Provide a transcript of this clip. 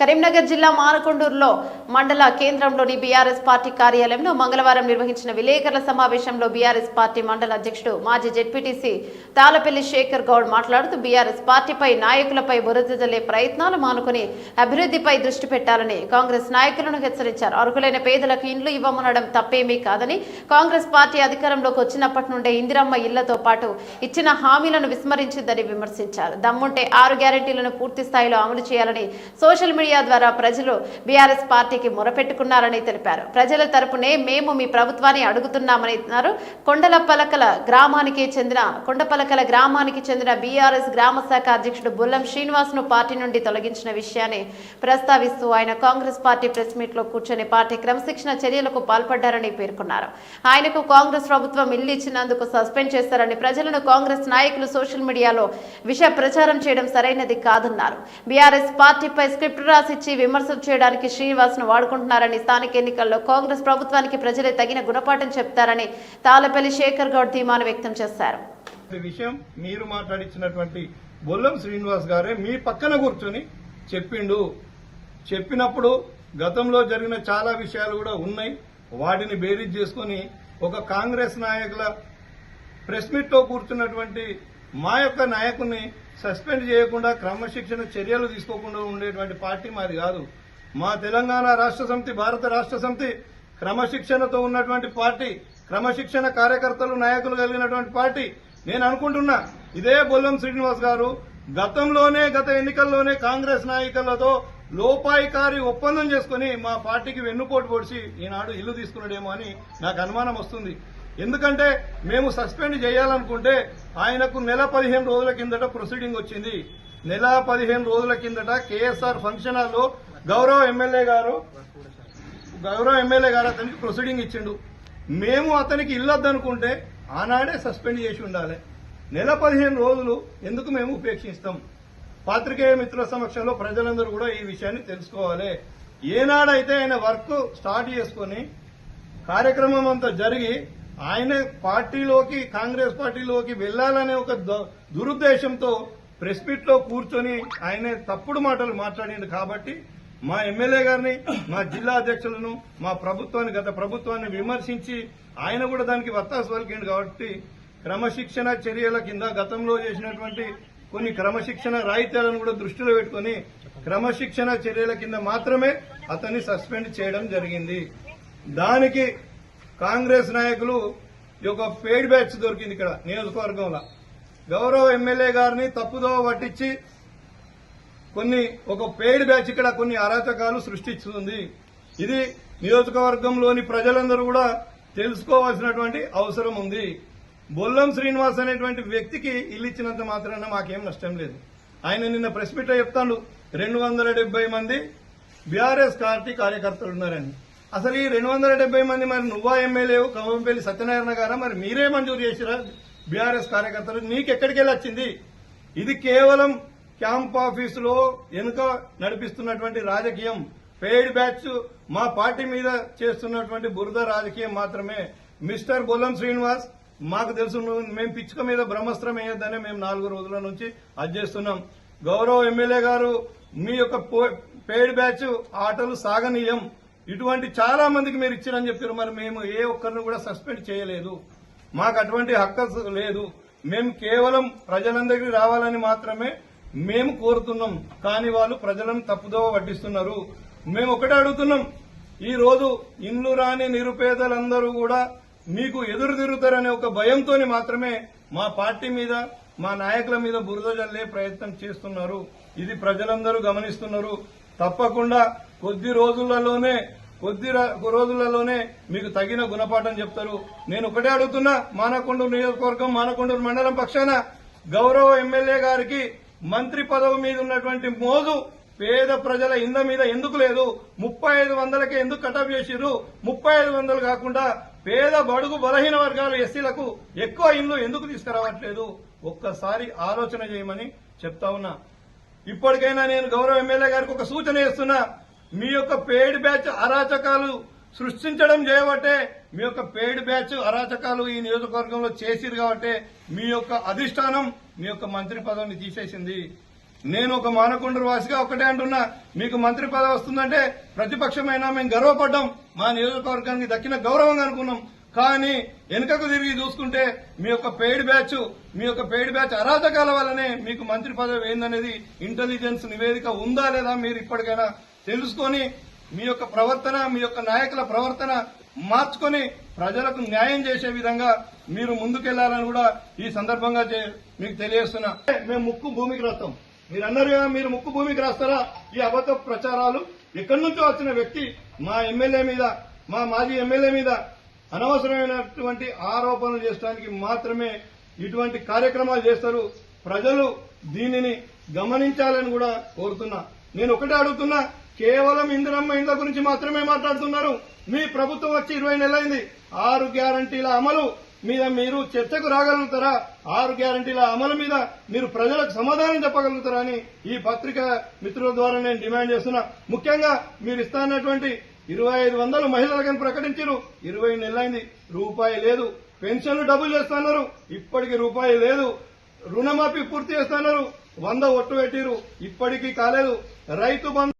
కరీంనగర్ జిల్లా మానకొండూరులో మండల కేంద్రంలోని బీఆర్ఎస్ పార్టీ కార్యాలయంలో మంగళవారం నిర్వహించిన విలేకరుల సమావేశంలో బీఆర్ఎస్ పార్టీ మండల అధ్యక్షుడు మాజీ జెడ్పీటీసీ తాళపల్లి శేఖర్ గౌడ్ మాట్లాడుతూ బీఆర్ఎస్ పార్టీపై నాయకులపై బురద జల్లే ప్రయత్నాలు మానుకుని అభివృద్ధిపై దృష్టి పెట్టాలని కాంగ్రెస్ నాయకులను హెచ్చరించారు. అర్హులైన పేదలకు ఇండ్లు ఇవ్వమనడం తప్పేమీ కాదని, కాంగ్రెస్ పార్టీ అధికారంలోకి వచ్చినప్పటి నుండే ఇందిరమ్మ ఇళ్లతో పాటు ఇచ్చిన హామీలను విస్మరించిందని విమర్శించారు. దమ్ముంటే 6 గ్యారెంటీలను పూర్తి స్థాయిలో అమలు చేయాలని సోషల్ మీడియా ద్వారా ప్రజలు బీఆర్ఎస్ పార్టీకి మొరపెట్టుకున్నారని తెలిపారు. ప్రజల తరపునే మేము మీ ప్రభుత్వాన్ని అడుగుతున్నామని అన్నారు. కొండపలకల గ్రామానికి చెందిన బీఆర్ఎస్ గ్రామ శాఖ అధ్యక్షుడు బుల్లం శ్రీనివాస్ ను పార్టీ నుండి తొలగించిన విషయాన్ని ప్రస్తావిస్తూ ఆయన కాంగ్రెస్ పార్టీ ప్రెస్ మీట్ లో కూర్చొని పార్టీ క్రమశిక్షణ చర్యలకు పాల్పడ్డారని పేర్కొన్నారు. ఆయనకు కాంగ్రెస్ ప్రభుత్వం ఇల్లు ఇచ్చినందుకు సస్పెండ్ చేస్తారని, ప్రజలను కాంగ్రెస్ నాయకులు సోషల్ మీడియాలో విష ప్రచారం చేయడం సరైనది కాదన్నారు. బీఆర్ఎస్ పార్టీపై స్క్రిప్ట్ రాసిచ్చి విమర్శలు చేయడానికి శ్రీనివాస్ ను వాడుకుంటున్నారని, స్థానిక ఎన్నికల్లో కాంగ్రెస్ ప్రభుత్వానికి ప్రజలే తగిన గుణపాఠం చెప్తారని తాళపల్లి శేఖర్ గౌడ్ ధీమాను వ్యక్తం చేశారు. విషయం మీరు మాట్లాడించినటువంటి బొల్లం శ్రీనివాస్ గారే మీ పక్కన కూర్చొని చెప్పినప్పుడు గతంలో జరిగిన చాలా విషయాలు కూడా ఉన్నాయి. వాటిని బేరీజ్ చేసుకుని ఒక కాంగ్రెస్ నాయకుల ప్రెస్ మీట్ లో కూర్చున్నటువంటి మా యొక్క నాయకుడిని సస్పెండ్ చేయకుండా క్రమశిక్షణ చర్యలు తీసుకోకుండా ఉండేటువంటి పార్టీ మాది కాదు. మా తెలంగాణ రాష్ట్ర సమితి, భారత రాష్ట్ర సమితి క్రమశిక్షణతో ఉన్నటువంటి పార్టీ, క్రమశిక్షణ కార్యకర్తలు నాయకులు కలిగినటువంటి పార్టీ. నేను అనుకుంటున్నా ఇదే బొల్లం శ్రీనివాస్ గారు గత ఎన్నికల్లోనే కాంగ్రెస్ నాయకులతో లోపాయికారి ఒప్పందం చేసుకుని మా పార్టీకి వెన్నుపోటు పొడిచి ఈనాడు ఇల్లు తీసుకున్నాడేమో అని నాకు అనుమానం వస్తుంది. ఎందుకంటే మేము సస్పెండ్ చేయాలనుకుంటే ఆయనకు నెల 15 రోజుల కిందట ప్రొసీడింగ్ వచ్చింది. నెల 15 రోజుల కిందట కేఎస్ఆర్ ఫంక్షన్ హాల్లో గౌరవ ఎమ్మెల్యే గారు అతనికి ప్రొసీడింగ్ ఇచ్చిండు. మేము అతనికి ఇల్లొద్దనుకుంటే ఆనాడే సస్పెండ్ చేసి ఉండాలి. నెల 15 రోజులు ఎందుకు మేము ఉపేక్షిస్తాం? పాత్రికేయ మిత్రుల సమక్షంలో ప్రజలందరూ కూడా ఈ విషయాన్ని తెలుసుకోవాలి. ఏనాడైతే ఆయన వర్క్ స్టార్ట్ చేసుకుని కార్యక్రమం అంతా జరిగి ఆయన పార్టీలోకి, కాంగ్రెస్ పార్టీలోకి వెళ్లాలనే ఒక దురుద్దేశంతో ప్రెస్ మీట్ లో కూర్చొని ఆయన తప్పుడు మాటలు మాట్లాడిండు. కాబట్టి మా ఎమ్మెల్యే గారిని, మా జిల్లా అధ్యక్షులను, మా ప్రభుత్వాన్ని, గత ప్రభుత్వాన్ని విమర్శించి ఆయన కూడా దానికి వత్తాసు పలికిండు. కాబట్టి క్రమశిక్షణ చర్యల కింద గతంలో చేసినటువంటి కొన్ని క్రమశిక్షణ రాయితీలను కూడా దృష్టిలో పెట్టుకుని క్రమశిక్షణ చర్యల కింద మాత్రమే అతన్ని సస్పెండ్ చేయడం జరిగింది. దానికి కాంగ్రెస్ నాయకులు ఒక పెయిడ్ బ్యాచ్ దొరికింది ఇక్కడ నియోజకవర్గంలో. గౌరవ ఎమ్మెల్యే గారిని తప్పుదోవ పట్టించి ఒక పెయిడ్ బ్యాచ్ ఇక్కడ కొన్ని అరాచకాలు సృష్టిస్తుంది. ఇది నియోజకవర్గంలోని ప్రజలందరూ కూడా తెలుసుకోవాల్సినటువంటి అవసరం ఉంది. బొల్లం శ్రీనివాస్ అనేటువంటి వ్యక్తికి ఇల్లు ఇచ్చినంత మాత్రాన మాకేం నష్టం లేదు. ఆయన నిన్న ప్రెస్ మీట్ లో చెప్తాడు 270 మంది బీఆర్ఎస్ పార్టీ కార్యకర్తలు ఉన్నారని. అసలు ఈ 270 మంది మరి నువ్వా ఎమ్మెల్యే కవంపల్లి సత్యనారాయణ గారా, మరి మీరే మంజూరు చేసిరా బీఆర్ఎస్ కార్యకర్తలు? నీకెక్కడికి వెళ్ళి వచ్చింది? ఇది కేవలం క్యాంప్ ఆఫీసులో వెనుక నడిపిస్తున్నటువంటి రాజకీయం, పెయిడ్ బ్యాచ్ మా పార్టీ మీద చేస్తున్నటువంటి బురద రాజకీయం మాత్రమే. మిస్టర్ బొల్లం శ్రీనివాస్, మాకు తెలుసు మేము పిచ్చుక మీద బ్రహ్మాస్త్రం వేయొద్దనే మేము 4 రోజుల నుంచి అది చేస్తున్నాం. గౌరవ ఎమ్మెల్యే గారు, మీ యొక్క పెయిడ్ బ్యాచ్ ఆటలు సాగనీయం. ఇటువంటి చాలా మందికి మీరు ఇచ్చారని చెప్పారు. మరి మేము ఏ ఒక్కరిని కూడా సస్పెండ్ చేయలేదు. మాకు అటువంటి హక్కు లేదు. మేము కేవలం ప్రజలందరికీ రావాలని మాత్రమే మేము కోరుతున్నాం. కానీ వాళ్ళు ప్రజలను తప్పుదోవ పట్టిస్తున్నారు. మేము ఒకటే అడుగుతున్నాం, ఈ రోజు ఇల్లు రాని నిరుపేదలందరూ కూడా మీకు ఎదురు తిరుగుతారనే ఒక భయంతో మాత్రమే మా పార్టీ మీద, మా నాయకుల మీద బురద జల్లే ప్రయత్నం చేస్తున్నారు. ఇది ప్రజలందరూ గమనిస్తున్నారు. తప్పకుండా కొద్ది రోజులలోనే మీకు తగిన గుణపాఠం చెప్తారు. నేను ఒకటే అడుగుతున్నా, మానకొండూరు నియోజకవర్గం, మానకొండూరు మండలం పక్షాన గౌరవ ఎమ్మెల్యే గారికి మంత్రి పదవి మీద ఉన్నటువంటి మోజు పేద ప్రజల ఇండ్ల మీద ఎందుకు లేదు? 3500కే ఎందుకు కటప్ చేసిర్రు? 3500 కాకుండా పేద బడుగు బలహీన వర్గాలు ఎస్సీలకు ఎక్కువ ఇండ్లు ఎందుకు తీసుకురావట్లేదు? ఒక్కసారి ఆలోచన చేయమని చెప్తా ఉన్నా. ఇప్పటికైనా నేను గౌరవ ఎమ్మెల్యే గారికి ఒక సూచన చేస్తున్నా, మీ యొక్క పెయిడ్ బ్యాచ్ అరాచకాలు సృష్టించడం చేయబట్టే, మీ యొక్క పెయిడ్ బ్యాచ్ అరాచకాలు ఈ నియోజకవర్గంలో చేసిరు కాబట్టి మీ యొక్క అధిష్టానం మీ యొక్క మంత్రి పదవిని తీసేసింది. నేను ఒక మానకొండూరు వాసిగా ఒకటే అంటున్నా, మీకు మంత్రి పదవి వస్తుందంటే ప్రతిపక్షమైనా మేము గర్వపడ్డాం, మా నియోజకవర్గానికి దక్కిన గౌరవంగా అనుకున్నాం. కానీ వెనుకకు తిరిగి చూసుకుంటే మీ యొక్క పెయిడ్ బ్యాచ్ అరాచకాల వల్లనే మీకు మంత్రి పదవి ఏందనేది ఇంటెలిజెన్స్ నివేదిక ఉందా లేదా మీరు ఇప్పటికైనా తెలుసుకొని మీ యొక్క ప్రవర్తన, మీ యొక్క నాయకుల ప్రవర్తన మార్చుకొని ప్రజలకు న్యాయం చేసే విధంగా మీరు ముందుకెళ్లాలని కూడా ఈ సందర్భంగా మీకు తెలియజేస్తున్నా. మేము ముక్కు భూమికి రాస్తాం. మీరు అన్నారు కదా, మీరు ముక్కు భూమికి రాస్తారా? ఈ అబద్ధ ప్రచారాలు ఎక్కడి నుంచో వచ్చిన వ్యక్తి మా ఎమ్మెల్యే మీద, మా మాజీ ఎమ్మెల్యే మీద అనవసరమైనటువంటి ఆరోపణలు చేయడానికి మాత్రమే ఇటువంటి కార్యక్రమాలు చేస్తారు. ప్రజలు దీనిని గమనించాలని కూడా కోరుతున్నా. నేను ఒకటే అడుగుతున్నా, కేవలం ఇందిరమ్మ ఇండ్ల గురించి మాత్రమే మాట్లాడుతున్నారు. మీ ప్రభుత్వం వచ్చి 20 నెలలైంది. 6 గ్యారంటీల అమలు మీద మీరు చర్చకు రాగలుగుతారా? 6 గ్యారంటీల అమలు మీద మీరు ప్రజలకు సమాధానం చెప్పగలుగుతారా అని ఈ పత్రిక మిత్రుల ద్వారా నేను డిమాండ్ చేస్తున్నా. ముఖ్యంగా మీరు ఇస్తానటువంటి 2500 మహిళలకు ప్రకటించారు. 20 నెలలైంది, రూపాయి లేదు. పెన్షన్లు డబుల్ చేస్తున్నారు, ఇప్పటికి రూపాయి లేదు. రుణమాఫీ పూర్తి చేస్తున్నారు, 100 ఒట్టు పెట్టిరు, ఇప్పటికీ కాలేదు. రైతు బంధు